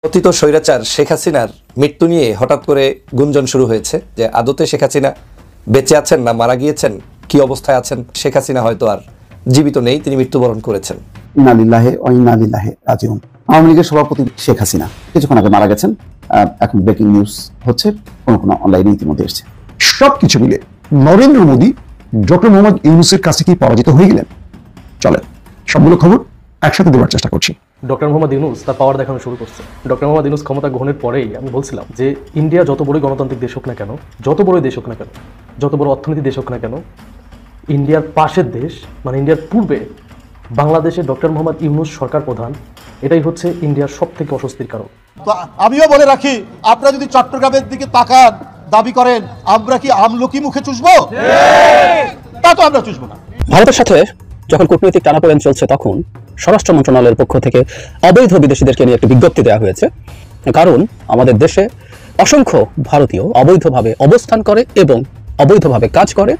পতিত স্বৈরাচার শেখ হাসিনার মৃত্যু নিয়ে হঠাৎ করে গুঞ্জন শুরু হয়েছে যে আদতে শেখ হাসিনা বেঁচে আছেন না মারা গিয়েছেন, কি অবস্থায় আছেন। শেখ হাসিনা হয়তো আর জীবিত নেই, তিনি মৃত্যুবরণ করেছেন। ইন্না লিল্লাহি ওয়া ইন্না ইলাইহি রাজিউন। আওয়ামী লীগের সভাপতি শেখ হাসিনা কিছুক্ষণ আগে মারা গেছেন। এখন ব্রেকিং নিউজ হচ্ছে, কোন অনলাইনে ইতিমধ্যে এসেছে। সবকিছু মিলে নরেন্দ্র মোদী ডক্টর মোহাম্মদ ইউনূসের কাছে কি পরাজিত হয়ে গেলেন? চলেন সবগুলো খবর একসাথে দেওয়ার চেষ্টা করছি। ডক্টর মোহাম্মদ ইউনূস তার পাওয়ার দেখানো শুরু করছে। ডক্টর মোহাম্মদ ইউনূস ক্ষমতা গ্রহণের পরেই আমি বলছিলাম যে ইন্ডিয়া যত বড়ই গণতান্ত্রিক দেশ হোক না কেন, যত বড়ই দেশ হোক না কেন, যত বড় অর্থনীতি দেশ হোক না কেন, ইন্ডিয়ার পাশের দেশ মানে ইন্ডিয়ার পূর্বে বাংলাদেশে ডক্টর মোহাম্মদ ইউনূস সরকার প্রধান, এটাই হচ্ছে ইন্ডিয়ার সব থেকে অস্বস্তির কারণ। তো আমিও বলে রাখি, আপনারা যদি চট্টগ্রামের দিকে তাকান, দাবি করেন আমরা কি আমলকি মুখে চুষবো, তা তো আমরা চুষবো না। ভারতের সাথে যখন কূটনৈতিক টানাপোড়েন চলছে, তখন স্বরাষ্ট্র মন্ত্রণালয়ের পক্ষ থেকে অবৈধ বিদেশিদেরকে নিয়ে একটি বিজ্ঞপ্তি দেওয়া হয়েছে। কারণ আমাদের দেশে অসংখ্য ভারতীয় অবৈধভাবে অবস্থান করে এবং অবৈধভাবে কাজ করে,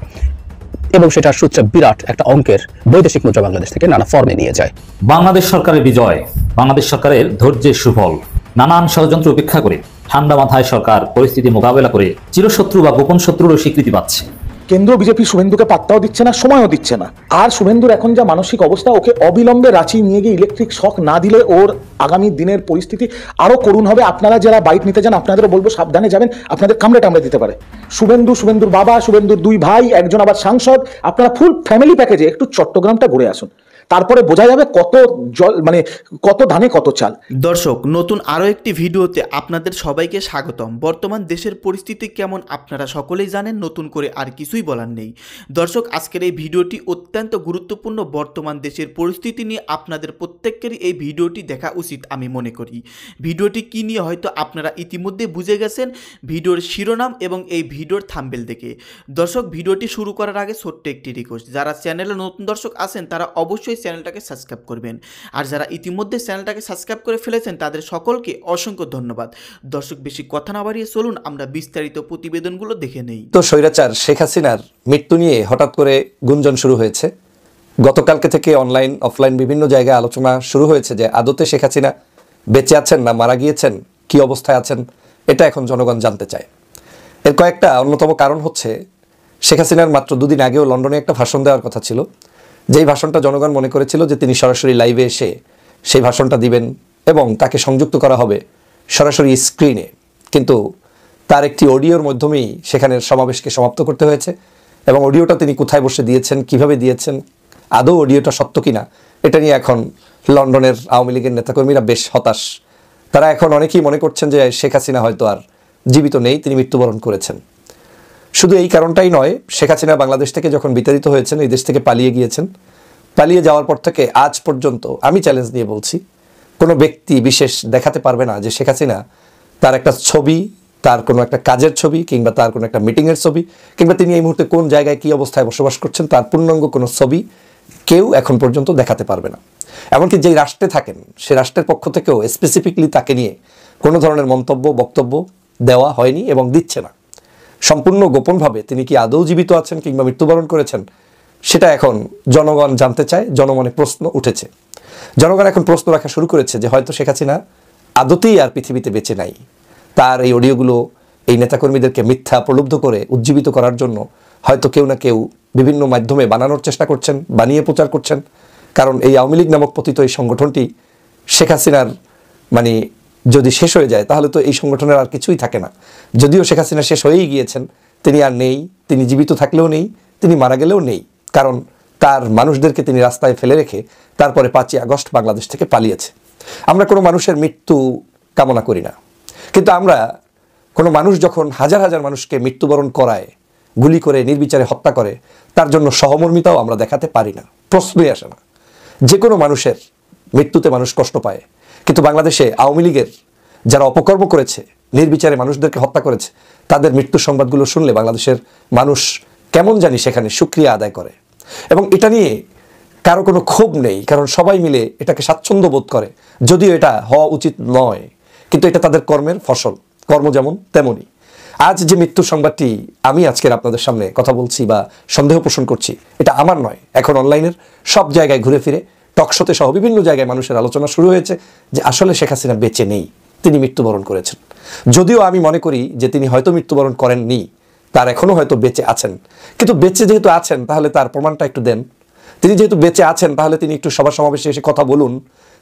এবং সেটার সূত্রে বিরাট একটা অঙ্কের বৈদেশিক মুদ্রা বাংলাদেশ থেকে নানা ফর্মে নিয়ে যায়। বাংলাদেশ সরকারের বিজয়, বাংলাদেশ সরকারের ধৈর্যের সুফল। নানান ষড়যন্ত্র উপেক্ষা করে ঠান্ডা মাথায় সরকার পরিস্থিতি মোকাবেলা করে চিরশত্রু বা গোপন শত্রুরও স্বীকৃতি পাচ্ছে। কেন্দ্র বিজেপি শুভেন্দুকে পাত্তাও দিচ্ছে না, সময়ও দিচ্ছে না। আর শুভেন্দুর এখন যা মানসিক অবস্থা, ওকে অবিলম্বে রাঁচি নিয়ে গিয়ে ইলেকট্রিক শক না দিলে ওর আগামী দিনের পরিস্থিতি আরো করুণ হবে। আপনারা যারা বাইক নিতে যান, আপনাদেরও বলবো সাবধানে যাবেন, আপনাদের কামড়ে টামড়ে দিতে পারে। শুভেন্দুর বাবা, শুভেন্দুর দুই ভাই, একজন আবার সাংসদ, আপনারা ফুল ফ্যামিলি প্যাকেজে একটু চট্টগ্রামটা ঘুরে আসুন, তারপরে বোঝা যাবে কত জল, মানে কত ধানে কত চাল। দর্শক, নতুন আরও একটি ভিডিওতে আপনাদের সবাইকে স্বাগতম। বর্তমান দেশের পরিস্থিতি কেমন আপনারা সকলেই জানেন, নতুন করে আর কিছুই বলার নেই। দর্শক, আজকের এই ভিডিওটি অত্যন্ত গুরুত্বপূর্ণ। বর্তমান দেশের পরিস্থিতি নিয়ে আপনাদের প্রত্যেকেরই এই ভিডিওটি দেখা উচিত আমি মনে করি। ভিডিওটি কী নিয়ে হয়তো আপনারা ইতিমধ্যে বুঝে গেছেন ভিডিওর শিরোনাম এবং এই ভিডিওর থাম্বনেল দেখে। দর্শক, ভিডিওটি শুরু করার আগে ছোট্ট একটি রিকোয়েস্ট, যারা চ্যানেলে নতুন দর্শক আছেন তারা অবশ্যই চ্যানেলটাকে সাবস্ক্রাইব করবেন, আর যারা ইতিমধ্যে চ্যানেলটাকে সাবস্ক্রাইব করে ফেলেছেন তাদের সকলকে অসংখ্য ধন্যবাদ। দর্শক, বেশি কথা না বাড়িয়ে চলুন আমরা বিস্তারিত প্রতিবেদনগুলো দেখে নেই। তো স্বৈরাচার শেখ হাসিনার মৃত্যু নিয়ে হঠাৎ করে গুঞ্জন শুরু হয়েছে। গতকালকে থেকে অনলাইন অফলাইন বিভিন্ন জায়গায় আলোচনা শুরু হয়েছে যে আদতে শেখ হাসিনা বেঁচে আছেন না মারা গিয়েছেন, কি অবস্থায় আছেন, এটা এখন জনগণ জানতে চায়। এর কয়েকটা অন্যতম কারণ হচ্ছে, শেখ হাসিনার মাত্র দুদিন আগেও লন্ডনে একটা ভাষণ দেওয়ার কথা ছিল, যেই ভাষণটা জনগণ মনে করেছিল যে তিনি সরাসরি লাইভে এসে সেই ভাষণটা দিবেন এবং তাকে সংযুক্ত করা হবে সরাসরি স্ক্রিনে। কিন্তু তার একটি অডিওর মাধ্যমেই সেখানের সমাবেশকে সমাপ্ত করতে হয়েছে, এবং অডিওটা তিনি কোথায় বসে দিয়েছেন, কিভাবে দিয়েছেন, আদৌ অডিওটা সত্য কিনা, এটা নিয়ে এখন লন্ডনের আওয়ামী লীগের নেতাকর্মীরা বেশ হতাশ। তারা এখন অনেকেই মনে করছেন যে শেখ হাসিনা হয়তো আর জীবিত নেই, তিনি মৃত্যুবরণ করেছেন। শুধু এই কারণটাই নয়, শেখ হাসিনা বাংলাদেশ থেকে যখন বিতাড়িত হয়েছেন, এই দেশ থেকে পালিয়ে গিয়েছেন। পালিয়ে যাওয়ার পর থেকে আজ পর্যন্ত আমি চ্যালেঞ্জ নিয়ে বলছি, কোনো ব্যক্তি বিশেষ দেখাতে পারবে না যে শেখ হাসিনা তার একটা ছবি, তার কোনো একটা কাজের ছবি, কিংবা তার কোনো একটা মিটিংয়ের ছবি, কিংবা তিনি এই মুহূর্তে কোন জায়গায় কী অবস্থায় বসবাস করছেন তার পূর্ণাঙ্গ কোনো ছবি কেউ এখন পর্যন্ত দেখাতে পারবে না। এমনকি যেই রাষ্ট্রে থাকেন সে রাষ্ট্রের পক্ষ থেকেও স্পেসিফিকলি তাকে নিয়ে কোনো ধরনের মন্তব্য বক্তব্য দেওয়া হয়নি এবং দিচ্ছে না। সম্পূর্ণ গোপনভাবে তিনি কি আদৌ জীবিত আছেন কিংবা মৃত্যুবরণ করেছেন, সেটা এখন জনগণ জানতে চায়। জনমনে প্রশ্ন উঠেছে, জনগণ এখন প্রশ্ন রাখা শুরু করেছে যে হয়তো শেখ হাসিনা আদতেই আর পৃথিবীতে বেঁচে নাই। তার এই অডিওগুলো এই নেতাকর্মীদেরকে মিথ্যা প্রলুব্ধ করে উজ্জীবিত করার জন্য হয়তো কেউ না কেউ বিভিন্ন মাধ্যমে বানানোর চেষ্টা করছেন, বানিয়ে প্রচার করছেন। কারণ এই আওয়ামী লীগ নামক পতিত এই সংগঠনটি শেখ হাসিনার মানে যদি শেষ হয়ে যায় তাহলে তো এই সংগঠনের আর কিছুই থাকে না। যদিও শেখ হাসিনা শেষ হয়েই গিয়েছেন, তিনি আর নেই, তিনি জীবিত থাকলেও নেই, তিনি মারা গেলেও নেই। কারণ তার মানুষদেরকে তিনি রাস্তায় ফেলে রেখে তারপরে 5ই আগস্ট বাংলাদেশ থেকে পালিয়েছে। আমরা কোনো মানুষের মৃত্যু কামনা করি না, কিন্তু আমরা কোনো মানুষ যখন হাজার হাজার মানুষকে মৃত্যুবরণ করায়, গুলি করে নির্বিচারে হত্যা করে, তার জন্য সহমর্মিতাও আমরা দেখাতে পারি না, প্রশ্নই আসে না। যে কোনো মানুষের মৃত্যুতে মানুষ কষ্ট পায়, কিন্তু বাংলাদেশে আওয়ামী লীগের যারা অপকর্ম করেছে, নির্বিচারে মানুষদেরকে হত্যা করেছে, তাদের মৃত্যুর সংবাদগুলো শুনলে বাংলাদেশের মানুষ কেমন জানি সেখানে শুকরিয়া আদায় করে। এবং এটা নিয়ে কারো কোনো ক্ষোভ নেই, কারণ সবাই মিলে এটাকে স্বাচ্ছন্দ্য বোধ করে। যদিও এটা হওয়া উচিত নয়, কিন্তু এটা তাদের কর্মের ফসল, কর্ম যেমন তেমনই। আজ যে মৃত্যুর সংবাদটি আমি আজকের আপনাদের সামনে কথা বলছি বা সন্দেহ পোষণ করছি, এটা আমার নয়। এখন অনলাইনের সব জায়গায় ঘুরে ফিরে টকশোতে সহ বিভিন্ন জায়গায় মানুষের আলোচনা শুরু হয়েছে যে আসলে শেখ হাসিনা বেঁচে নেই, তিনি মৃত্যুবরণ করেছেন। যদিও আমি মনে করি যে তিনি হয়তো মৃত্যুবরণ করেননি, তার এখনো হয়তো বেঁচে আছেন, কিন্তু বেঁচে যেহেতু আছেন তাহলে তার প্রমাণটা একটু দেন। তিনি যেহেতু বেঁচে আছেন তাহলে তিনি একটু সভা সমাবেশে এসে কথা বলুন।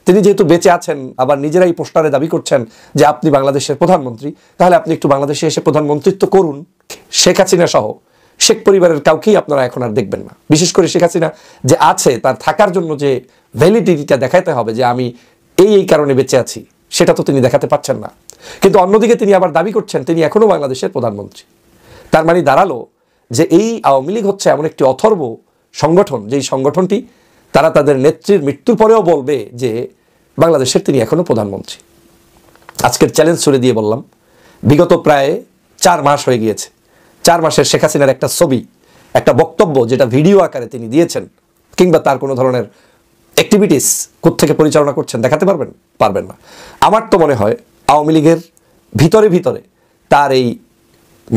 তিনি যেহেতু বেঁচে আছেন, আবার নিজেরাই পোস্টারে দাবি করছেন যে আপনি বাংলাদেশের প্রধানমন্ত্রী, তাহলে আপনি একটু বাংলাদেশে এসে প্রধানমন্ত্রিত্ব করুন। শেখ হাসিনা সহ শেখ পরিবারের কাউকেই আপনারা এখন আর দেখবেন না। বিশেষ করে শেখ হাসিনা যে আছে, তার থাকার জন্য যে ভ্যালিডিটিটা দেখাতে হবে যে আমি এই কারণে বেঁচে আছি, সেটা তো তিনি দেখাতে পারছেন না। কিন্তু অন্যদিকে তিনি আবার দাবি করছেন তিনি এখনো বাংলাদেশের প্রধানমন্ত্রী। তার মানে দাঁড়ালো যে এই আওয়ামী লীগ হচ্ছে এমন একটি অথর্ব সংগঠন, যেই সংগঠনটি তারা তাদের নেত্রীর মৃত্যুর পরেও বলবে যে বাংলাদেশের তিনি এখনো প্রধানমন্ত্রী। আজকের চ্যালেঞ্জ ছুড়ে দিয়ে বললাম, বিগত প্রায় 4 মাস হয়ে গিয়েছে, 4 মাসের শেখ হাসিনার একটা ছবি, একটা বক্তব্য যেটা ভিডিও আকারে তিনি দিয়েছেন, কিংবা তার কোনো ধরনের অ্যাক্টিভিটিস কোত্থেকে পরিচালনা করছেন দেখাতে পারবেন না। আমার তো মনে হয় আওয়ামী লীগের ভিতরে ভিতরে তার এই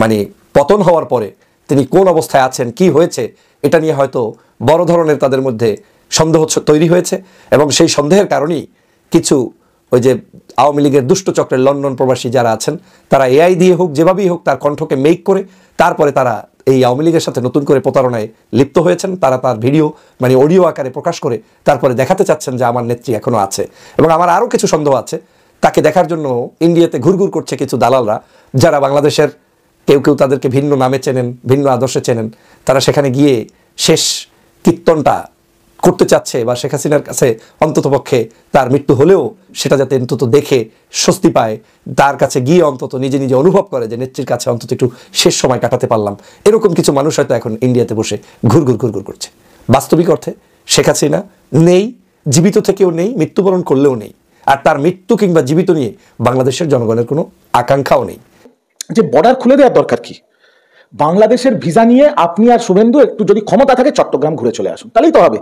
মানে পতন হওয়ার পরে তিনি কোন অবস্থায় আছেন, কি হয়েছে, এটা নিয়ে হয়তো বড় ধরনের তাদের মধ্যে সন্দেহ তৈরি হয়েছে। এবং সেই সন্দেহের কারণেই কিছু ওই যে আওয়ামী লীগের দুষ্ট চক্রের লন্ডন প্রবাসী যারা আছেন, তারা এআই দিয়ে হোক যেভাবেই হোক তার কণ্ঠকে মেক করে তারপরে তারা এই আওয়ামী লীগের সাথে নতুন করে প্রতারণায় লিপ্ত হয়েছেন। তারা তার ভিডিও মানে অডিও আকারে প্রকাশ করে তারপরে দেখাতে চাচ্ছেন যে আমার নেত্রী এখনো আছে। এবং আমার আরও কিছু সন্দেহ আছে, তাকে দেখার জন্য ইন্ডিয়াতে ঘুরঘুর করছে কিছু দালালরা, যারা বাংলাদেশের কেউ কেউ তাদেরকে ভিন্ন নামে চেনেন, ভিন্ন আদর্শে চেনেন। তারা সেখানে গিয়ে শেষ কীর্তনটা করতে চাচ্ছে, বা শেখ হাসিনার কাছে অন্ততপক্ষে তার মৃত্যু হলেও সেটা যাতে অন্তত দেখে স্বস্তি পায়, তার কাছে গিয়ে অন্তত নিজে নিজে অনুভব করে যে নেত্রীর কাছে অন্তত একটু শেষ সময় কাটাতে পারলাম। এরকম কিছু মানুষ হয়তো এখন ইন্ডিয়াতে বসে ঘুরঘুর করছে। বাস্তবিক অর্থে শেখ হাসিনা নেই, জীবিত থেকেও নেই, মৃত্যুবরণ করলেও নেই। আর তার মৃত্যু কিংবা জীবিত নিয়ে বাংলাদেশের জনগণের কোনো আকাঙ্ক্ষাও নেই। যে বর্ডার খুলে দেওয়ার দরকার কি? বাংলাদেশের ভিসা নিয়ে আপনি আর শুভেন্দু একটু যদি ক্ষমতা থাকে চট্টগ্রাম ঘুরে চলে আসুন, তাহলেই তো হবে।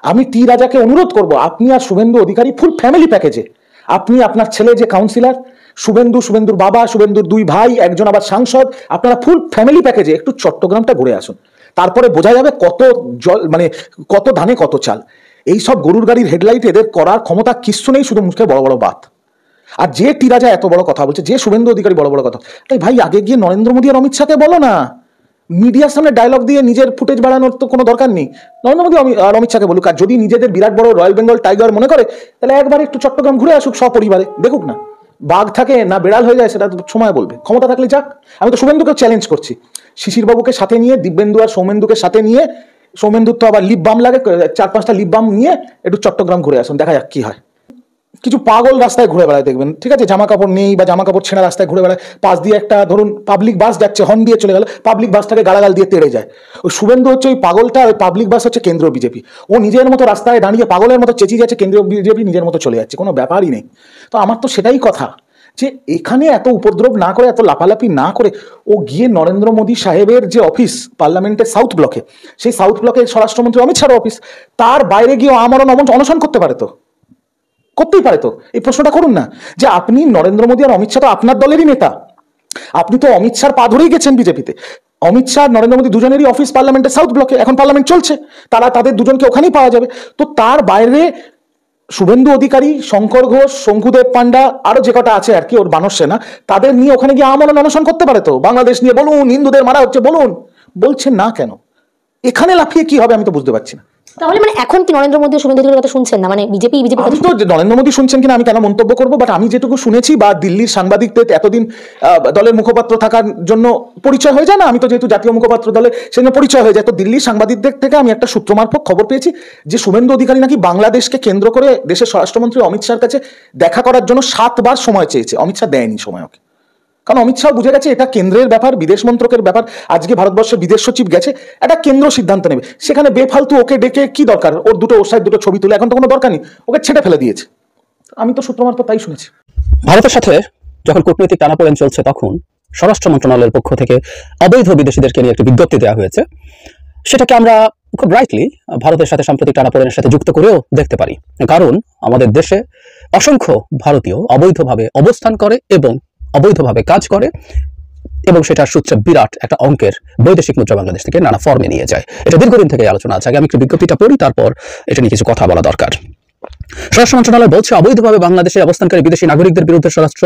আমি টি রাজাকে অনুরোধ করব, আপনি আর শুভেন্দু অধিকারী ফুল ফ্যামিলি প্যাকেজে, আপনি আপনার ছেলে যে কাউন্সিলর, শুভেন্দুর বাবা, শুভেন্দুর 2 ভাই, একজন আবার সাংসদ, আপনারা ফুল ফ্যামিলি প্যাকেজে একটু চট্টগ্রামটা ঘুরে আসুন। তারপরে বোঝা যাবে কত জল, মানে কত ধানে কত চাল। এই সব গরুর গাড়ির হেডলাইট এদের করার ক্ষমতা কিচ্ছু নেই, শুধু মুখে বড় বড় বাত। আর যে টি রাজা এত বড় কথা বলছে, যে শুভেন্দু অধিকারী বড় বড় কথা, তাই ভাই আগে গিয়ে নরেন্দ্র মোদী আর অমিত শাহকে বলো না। মিডিয়ার সামনে ডায়লগ দিয়ে নিজের ফুটেজ বাড়ানোর তো কোনো দরকার নেই। নরেন্দ্র মোদী আর অমিত শাহকে বলুক। আর যদি নিজেদের বিরাট বড় রয়্যাল বেঙ্গল টাইগার মনে করে, তাহলে একবার একটু চট্টগ্রাম ঘুরে আসুক সপরিবারে, দেখুক না বাঘ থাকে না বেড়াল হয়ে যায়, সেটা সময় বলবে। ক্ষমতা থাকলে যাক। আমি তো শুভেন্দুকে চ্যালেঞ্জ করছি, শিশিরবাবুকে সাথে নিয়ে, দিব্যেন্দু আর সৌমেন্দুকে সাথে নিয়ে, সৌমেন্দুর তো আবার লিপ বাম লাগে, 4-5টা লিপ বাম নিয়ে একটু চট্টগ্রাম ঘুরে আসুন, দেখা যাক কি হয়। কিছু পাগল রাস্তায় ঘুরে বেড়ায় দেখবেন, ঠিক আছে, জামা কাপড় নেই বা জামা কাপড় ছেঁড়া রাস্তায় ঘুরে বেড়ায়, পাশ দিয়ে একটা ধরুন পাবলিক বাস যাচ্ছে, হর্ন দিয়ে চলে গেল, পাবলিক বাসটাকে গালাগাল দিয়ে তেড়ে যায়। ওই শুভেন্দু হচ্ছে ওই পাগলটা, ওই পাবলিক বাস হচ্ছে কেন্দ্রীয় বিজেপি। ও নিজের মতো রাস্তায় দাঁড়িয়ে পাগলের মতো চেঁচিয়ে যাচ্ছে, কেন্দ্রীয় বিজেপি নিজের মতো চলে যাচ্ছে, কোনো ব্যাপারই নেই। তো আমার তো সেটাই কথা, যে এখানে এত উপদ্রব না করে, এত লাফালাফি না করে, ও গিয়ে নরেন্দ্র মোদী সাহেবের যে অফিস পার্লামেন্টের সাউথ ব্লকে, সেই সাউথ ব্লকের স্বরাষ্ট্রমন্ত্রী অমিত শাহর অফিস, তার বাইরে গিয়ে আমরণ অনশন করতে পারে, তো করতেই পারে। তো এই প্রশ্নটা করুন না, যে আপনি নরেন্দ্র মোদী আর অমিত শাহ তো আপনার দলেরই নেতা, আপনি তো অমিত শাহর পা ধরেই গেছেন বিজেপিতে। অমিত শাহ নরেন্দ্র মোদী দুজনেরই অফিস পার্লামেন্টের সাউথ ব্লকে, এখন পার্লামেন্ট চলছে, তাদের দুজনকে ওখানেই পাওয়া যাবে। তো তার বাইরে শুভেন্দু অধিকারী, শঙ্কর ঘোষ, শঙ্কুদেব পান্ডা, আরো যে কটা আছে আর কি ওর বানর সেনা, তাদের নিয়ে ওখানে গিয়ে আমরণ অনশন করতে পারে। তো বাংলাদেশ নিয়ে বলুন, হিন্দুদের মারা হচ্ছে বলুন, বলছেন না কেন? এখানে লাফিয়ে কি হবে আমি তো বুঝতে পারছি না। তাহলে মানে এখন কি নরেন্দ্র মোদী শুভেন্দু অধিকারীর কথা শুনছেন না? মানে বিজেপি আমি তো নরেন্দ্র মোদী শুনছেন কিনা আমি কেন মন্তব্য করবো, বাট আমি যেটুকু শুনেছি, বা দিল্লির সাংবাদিকদের এতদিন দলের মুখপাত্র থাকার জন্য পরিচয় হয়ে যায় না, আমি তো যেহেতু জাতীয় মুখপাত্র দলের, সেজন্য পরিচয় হয়ে যায়। তো দিল্লির সাংবাদিকদের থেকে আমি একটা সূত্র মারফত খবর পেয়েছি যে শুভেন্দু অধিকারী নাকি বাংলাদেশকে কেন্দ্র করে দেশের স্বরাষ্ট্রমন্ত্রী অমিত শাহর কাছে দেখা করার জন্য 7 বার সময় চেয়েছে। অমিত শাহ দেয়নি সময় ওকে, কারণ অমিত শাহ বুঝে গেছে এটা কেন্দ্রের ব্যাপার, বিদেশ মন্ত্রকের ব্যাপার। আজকে ভারতবর্ষের বিদেশ সচিব গেছে, একটা কেন্দ্র সিদ্ধান্ত নেবে, সেখানে বেফালতু ওকে ডেকে কি দরকার? ওর ওর সাইড 2টো ছবি তুলে এখন তো কোনো দরকার নেই, ওকে ছেটে ফেলে দিয়েছে। আমি তো সূত্র মারফত তাই শুনেছি। ভারতের সাথে যখন কূটনৈতিক টানাপোড়েন চলছে, তখন স্বরাষ্ট্র মন্ত্রণালয়ের পক্ষ থেকে অবৈধ বিদেশিদেরকে নিয়ে একটি বিজ্ঞপ্তি দেওয়া হয়েছে। সেটাকে আমরা খুব রাইটলি ভারতের সাথে সাম্প্রতিক টানাপোড়েনের সাথে যুক্ত করেও দেখতে পারি, কারণ আমাদের দেশে অসংখ্য ভারতীয় অবৈধভাবে অবস্থান করে এবং অবৈধভাবে কাজ করে, এবং সেটার সূত্রে বিরাট একটা অঙ্কের বৈদেশিক মুদ্রা বাংলাদেশ থেকে নানা ফর্মে নিয়ে যায়। এটা দীর্ঘদিন থেকে আলোচনা আছে। আগে আমি একটু বিজ্ঞপ্তিটা পড়ি, তারপর এটা নিয়ে কিছু কথা বলা দরকার। স্বরাষ্ট্র মন্ত্রণালয় বলছে অবৈধভাবে বাংলাদেশে অবস্থানকারী বিদেশি নাগরিকদের বিরুদ্ধে স্বরাষ্ট্র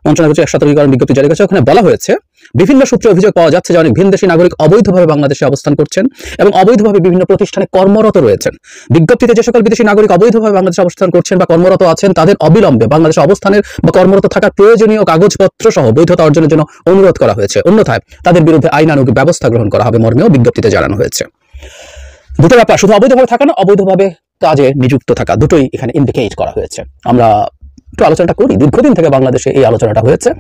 মন্ত্রণালয় এক সতর্কীকরণ বিজ্ঞপ্তি জারি করেছে। ওখানে বলা হয়েছে বিভিন্ন সূত্রে অভিযোগ পাওয়া যাচ্ছে যে অনেক ভিনদেশী নাগরিক অবৈধভাবে বাংলাদেশে অবস্থান করছেন এবং অবৈধভাবে বিভিন্ন প্রতিষ্ঠানে কর্মরত রয়েছেন। বিজ্ঞপ্তিতে যে সকল বিদেশি নাগরিক অবৈধভাবে বাংলাদেশে অবস্থান করছেন বা কর্মরত আছেন তাদের অবিলম্বে বাংলাদেশে অবস্থানের বা কর্মরত থাকার প্রয়োজনীয় কাগজপত্র সহ বৈধতা অর্জনের জন্য অনুরোধ করা হয়েছে। অন্যথায় তাদের বিরুদ্ধে আইনানুগ ব্যবস্থা গ্রহণ করা হবে মর্মেও বিজ্ঞপ্তিতে জানানো হয়েছে। দুটো ব্যাপার, শুধু অবৈধভাবে থাকা না, অবৈধভাবে কাজে নিযুক্ত থাকা, দুটোই এখানে ইন্ডিকেট করা হয়েছে। আমরা একটু আলোচনাটা করি। দীর্ঘদিন থেকে বাংলাদেশে এই আলোচনাটা হয়েছে,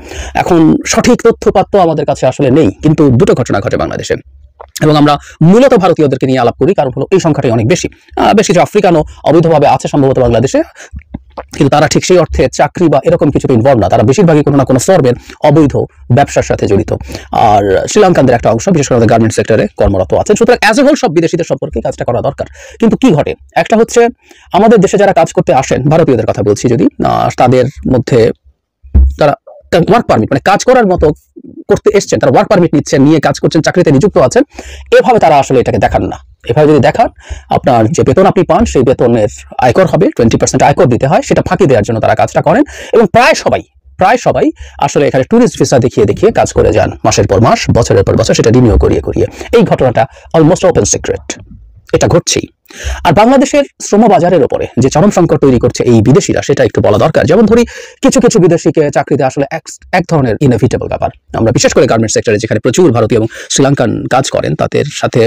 এখন সঠিক তথ্যপাত্র আমাদের কাছে আসলে নেই, কিন্তু দুটো ঘটনা ঘটে বাংলাদেশে এবং আমরা মূলত ভারতীয়দেরকে নিয়ে আলাপ করি, কারণ হলো এই সংখ্যাটাই অনেক বেশি। বেশ কিছু আফ্রিকানও অবৈধভাবে আছে সম্ভবত বাংলাদেশে, কিন্তু তারা ঠিক সেই অর্থে চাকরি বা এরকম কিছুতে ইনভলভ না, তারা বেশিরভাগই কোনো না কোনো ফর্মের অবৈধ ব্যবসার সাথে জড়িত। আর শ্রীলঙ্কানদের একটা অংশ বিশেষ করে গার্মেন্ট সেক্টরে কর্মরত আছেন। সুতরাং অ্যাজ এ হোল সব বিদেশিদের সম্পর্কে কাজটা করা দরকার। কিন্তু কি ঘটে, একটা হচ্ছে আমাদের দেশে যারা কাজ করতে আসেন, ভারতীয়দের কথা বলছি যদি, তাদের মধ্যে তারা ওয়ার্ক পারমিট মানে কাজ করার মতো করতে এসছেন, তারা ওয়ার্ক পারমিট নিচ্ছেন, নিয়ে কাজ করছেন, চাকরিতে নিযুক্ত আছেন, এভাবে তারা আসলে এটাকে দেখান না। এভাবে যদি দেখান, আপনার যে বেতন আপনি পান সেই বেতনের আয়কর হবে, 20% আয়কর দিতে হয়, সেটা ফাঁকি দেওয়ার জন্য তারা কাজটা করেন। এবং প্রায় সবাই আসলে এখানে ট্যুরিস্ট ভিসা দেখিয়ে কাজ করে যান, মাসের পর মাস, বছরের পর বছর, সেটা রিনিউ করিয়ে। এই ঘটনাটা অলমোস্ট ওপেন সিক্রেট, এটা ঘটছেই। আর বাংলাদেশের শ্রম বাজারের উপরে যে চরম সংকট তৈরি করছে এই বিদেশিরা, সেটা একটু বলা দরকার। যেমন ধরি, কিছু বিদেশিকে চাকরিতে আসলে এক ধরনের ইনএভিটেবল ব্যাপার। আমরা বিশেষ করে গার্মেন্ট সেক্টরে যেখানে প্রচুর ভারতীয় এবং শ্রীলঙ্কান কাজ করেন, তাদের সাথে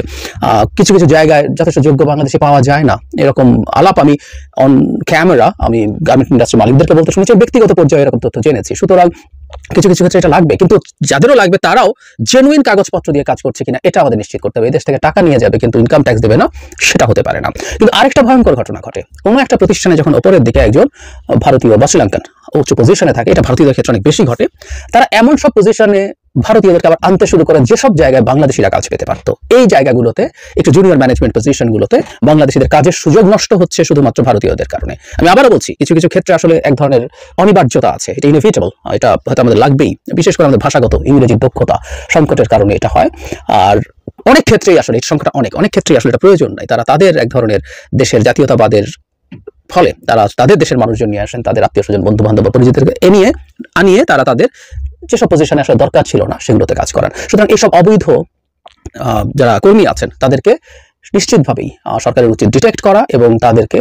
কিছু জায়গায় যথেষ্ট যোগ্য বাংলাদেশে পাওয়া যায় না, এরকম আলাপ আমি অন ক্যামেরা আমি গার্মেন্ট ইন্ডাস্ট্রি মালিকদেরকে বলতে শুনেছি, ব্যক্তিগত পর্যায়ে এরকম তথ্য জেনেছি। সুতরাং কিছু ক্ষেত্রে এটা লাগবে, কিন্তু যাদেরও লাগবে তারাও জেনুইন কাগজপত্র দিয়ে কাজ করছে কিনা এটা আমাদের নিশ্চিত করতে হবে। এই দেশ থেকে টাকা নিয়ে যাবে কিন্তু ইনকাম ট্যাক্স দেবে না, সেটা হতে পারে না। কিন্তু আরেকটা ভয়ঙ্কর ঘটনা ঘটে, কোনো একটা প্রতিষ্ঠানে যখন ওপরের দিকে একজন ভারতীয় বা শ্রীলঙ্কান উচ্চ পজিশনে থাকে, এটা ভারতীয়দের ক্ষেত্রে অনেক বেশি ঘটে, তারা এমন সব পজিশনে ভারতীয়দেরকে আবার আনতে শুরু করে যেসব জায়গায় বাংলাদেশিরা কাজ পেতে পারতো। এই জায়গাগুলোতে, একটু জুনিয়র ম্যানেজমেন্ট পজিশনগুলোতে বাংলাদেশিদের কাজের সুযোগ নষ্ট হচ্ছে শুধুমাত্র ভারতীয়দের কারণে। আমি আবারও বলছি, কিছু ক্ষেত্রে আসলে এক ধরনের অনিবার্যতা আছে, এটা ইনএভিটেবল, এটা হয়তো আমাদের লাগবেই, বিশেষ করে আমাদের ভাষাগত ইংরেজির দক্ষতা সংকটের কারণে এটা হয়। আর অনেক ক্ষেত্রেই আসলে এই সংখ্যাটা অনেক ক্ষেত্রেই আসলে এটা প্রয়োজন নাই। তারা তাদের এক ধরনের দেশের জাতীয়তাবাদের ফলে তারা তাদের দেশের মানুষজন নিয়ে আসেন, তাদের আত্মীয় স্বজন, বন্ধু বান্ধব, পরিচিতদেরকে আনিয়ে তারা তাদের যেসব পজিশনে আসলে দরকার ছিল না সেগুলোতে কাজ করান। সুতরাং এইসব অবৈধ যারা কর্মী আছেন তাদেরকে নিশ্চিতভাবেই সরকারের উচিত ডিটেক্ট করা এবং তাদেরকে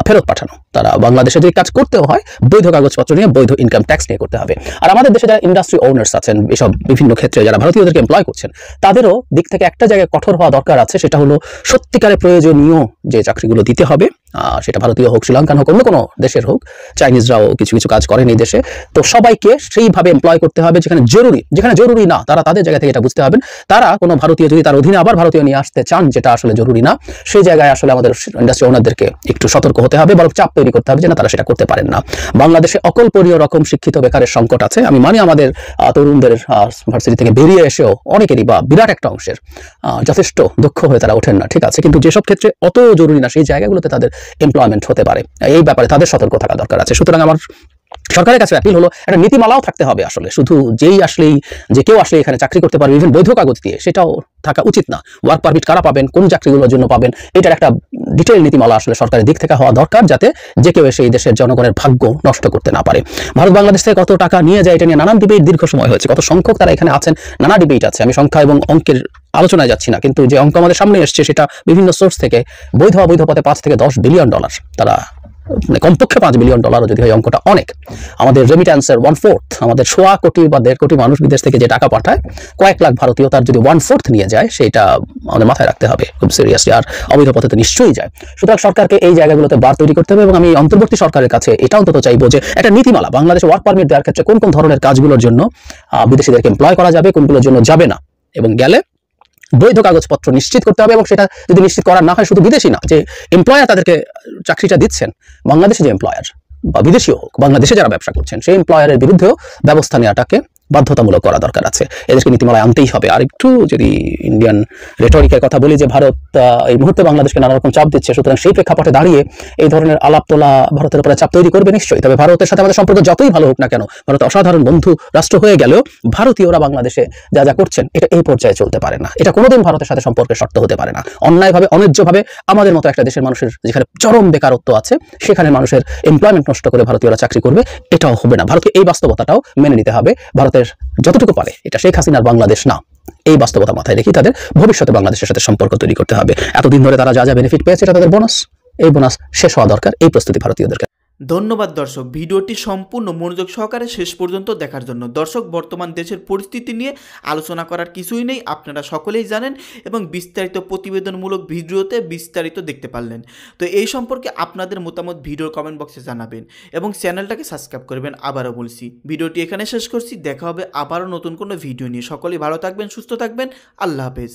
ফেরত পাঠানো। তারা বাংলাদেশে যদি কাজ করতেও হয় বৈধ কাগজপত্র নিয়ে, বৈধ ইনকাম ট্যাক্স নিয়ে করতে হবে। আর আমাদের দেশে যারা ইন্ডাস্ট্রি ওনার্স আছেন, এসব বিভিন্ন ক্ষেত্রে যারা ভারতীয়দেরকে এমপ্লয় করছেন, তাদেরও দিক থেকে একটা জায়গায় কঠোর হওয়া দরকার আছে, সেটা হলো সত্যিকারে প্রয়োজনীয় যে চাকরিগুলো দিতে হবে, সেটা ভারতীয় হোক, শ্রীলঙ্কান হোক, অন্য কোনো দেশের হোক, চাইনিজরাও কিছু কাজ করেন এই দেশে, তো সবাইকে সেইভাবে এমপ্লয় করতে হবে। যেখানে জরুরি না, তারা তাদের জায়গা থেকে এটা বুঝতে হবেন, তারা কোনো ভারতীয় যদি তার অধীনে আবার ভারতীয় নিয়ে আসতে চান, যেটা আসলে জরুরি না, সেই জায়গায় আসলে আমাদের ইন্ডাস্ট্রি ওনারদেরকে একটু সতর্ক হতে হবে, বরং চাপ তৈরি করতে হবে যে না, তারা সেটা করতে পারেন না। বাংলাদেশে অকল্পনীয় রকম শিক্ষিত বেকারের সংকট আছে। আমি মানি আমাদের তরুণদের ভার্সিটি থেকে বেরিয়ে এসেও অনেকেরই বা বিরাট একটা অংশের যথেষ্ট দক্ষ হয়ে তারা ওঠেন না, ঠিক আছে, কিন্তু যেসব ক্ষেত্রে অত জরুরি না সেই জায়গাগুলোতে তাদের এমপ্লয়মেন্ট হতে পারে, এই ব্যাপারে তাদের সতর্ক থাকা দরকার আছে। সুতরাং আমার সরকারের কাছে অ্যাপিল হলো, একটা নীতিমালাও থাকতে হবে আসলে, শুধু যে কেউ আসলে এখানে চাকরি করতে পারবে ইভেন বৈধ কাগজ দিয়ে, সেটাও থাকা উচিত না। ওয়ার্ক পারমিট কারা পাবেন, কোন চাকরিগুলোর জন্য পাবেন, এটার একটা ডিটেইল নীতিমালা আসলে সরকারের দিক থেকে হওয়া দরকার, যাতে যে কেউ এসে এই দেশের জনগণের ভাগ্য নষ্ট করতে না পারে। ভারত বাংলাদেশ থেকে কত টাকা নিয়ে যায় এটা নিয়ে নানান ডিবেট দীর্ঘ সময় হয়েছে, কত সংখ্যক তারা এখানে আছেন, নানা ডিবেট আছে। আমি সংখ্যা এবং অঙ্কের আলোচনায় যাচ্ছি না, কিন্তু যে অঙ্ক আমাদের সামনে এসছে সেটা বিভিন্ন সোর্স থেকে বৈধ অবৈধ পথে 5 থেকে 10 বিলিয়ন ডলার, তারা মানে কমপক্ষে $5 বিলিয়ন যদি হয়, অঙ্কটা অনেক। আমাদের রেমিট্যান্সের 1/4, আমাদের 1.25 কোটি বা 1.5 কোটি মানুষ বিদেশ থেকে যে টাকা পাঠায়, কয়েক লাখ ভারতীয় তার যদি 1/4 নিয়ে যায়, সেটা আমাদের মাথায় রাখতে হবে খুব সিরিয়াসলি। আর অবৈধ পথে তো নিশ্চয়ই যায়। সুতরাং সরকারকে এই জায়গাগুলোতে বার তৈরি করতে হবে এবং আমি অন্তর্বর্তী সরকারের কাছে এটা অন্তত চাইবো যে একটা নীতিমালা, বাংলাদেশে ওয়ার্ক পারমিট দেওয়ার ক্ষেত্রে কোন ধরনের কাজগুলোর জন্য বিদেশিদেরকে এমপ্লয় করা যাবে, কোনগুলোর জন্য যাবে না, এবং গেলে বৈধ কাগজপত্র নিশ্চিত করতে হবে। এবং সেটা যদি নিশ্চিত করা না হয়, শুধু বিদেশি না, যে এমপ্লয়ার তাদেরকে চাকরিটা দিচ্ছেন, বাংলাদেশে যে এমপ্লয়ার বা বিদেশিও হোক, বাংলাদেশে যারা ব্যবসা করছেন সেই এমপ্লয়ারের বিরুদ্ধেও ব্যবস্থা নেওয়াটাকে বাধ্যতামূলক করা দরকার আছে, এদেরকে নীতিমালায় আনতেই হবে। আর একটু যদি ইন্ডিয়ান রেটরিকের কথা বলি, যে ভারত এই মুহূর্তে বাংলাদেশকে নানা রকম চাপ দিচ্ছে, সুতরাং সেই প্রেক্ষাপটে দাঁড়িয়ে এই ধরনের আলাপ তোলা ভারতের উপরে চাপ তৈরি করবে নিশ্চয়ই। তবে ভারতের সাথে আমাদের সম্পর্ক যতই ভালো হোক না কেন, ভারত অসাধারণ বন্ধু রাষ্ট্র হয়ে গেলেও ভারতীয়রা বাংলাদেশে যা যা করছেন এটা এই পর্যায়ে চলতে পারে না। এটা কোনোদিন ভারতের সাথে সম্পর্কের শর্ত হতে পারে না। অন্যায়ভাবে, অন্যায্যভাবে আমাদের মতো একটা দেশের মানুষের যেখানে চরম বেকারত্ব আছে, সেখানে মানুষের এমপ্লয়মেন্ট নষ্ট করে ভারতীয়রা চাকরি করবে, এটাও হবে না। ভারতকে এই বাস্তবতাটাও মেনে নিতে হবে। ভারতের যতটুকু পারে, এটা শেখ হাসিনার বাংলাদেশ না, এই বাস্তবতা মাথায় রেখে তাদের ভবিষ্যতে বাংলাদেশের সাথে সম্পর্ক তৈরি করতে হবে। এতদিন ধরে তারা যা যা বেনিফিট পেয়েছে, এটা তাদের বোনাস, এই বোনাস শেষ হওয়া দরকার। এই প্রস্তুতি ভারতীয়দের। ধন্যবাদ দর্শক, ভিডিওটি সম্পূর্ণ মনোযোগ সহকারে শেষ পর্যন্ত দেখার জন্য। দর্শক, বর্তমান দেশের পরিস্থিতি নিয়ে আলোচনা করার কিছুই নেই, আপনারা সকলেই জানেন, এবং বিস্তারিত প্রতিবেদনমূলক ভিডিওতে বিস্তারিত দেখতে পারলেন। তো এই সম্পর্কে আপনাদের মতামত ভিডিওর কমেন্ট বক্সে জানাবেন এবং চ্যানেলটাকে সাবস্ক্রাইব করবেন। আবারও বলছি, ভিডিওটি এখানে শেষ করছি, দেখা হবে আবারও নতুন কোনো ভিডিও নিয়ে। সকলেই ভালো থাকবেন, সুস্থ থাকবেন, আল্লাহ হাফেজ।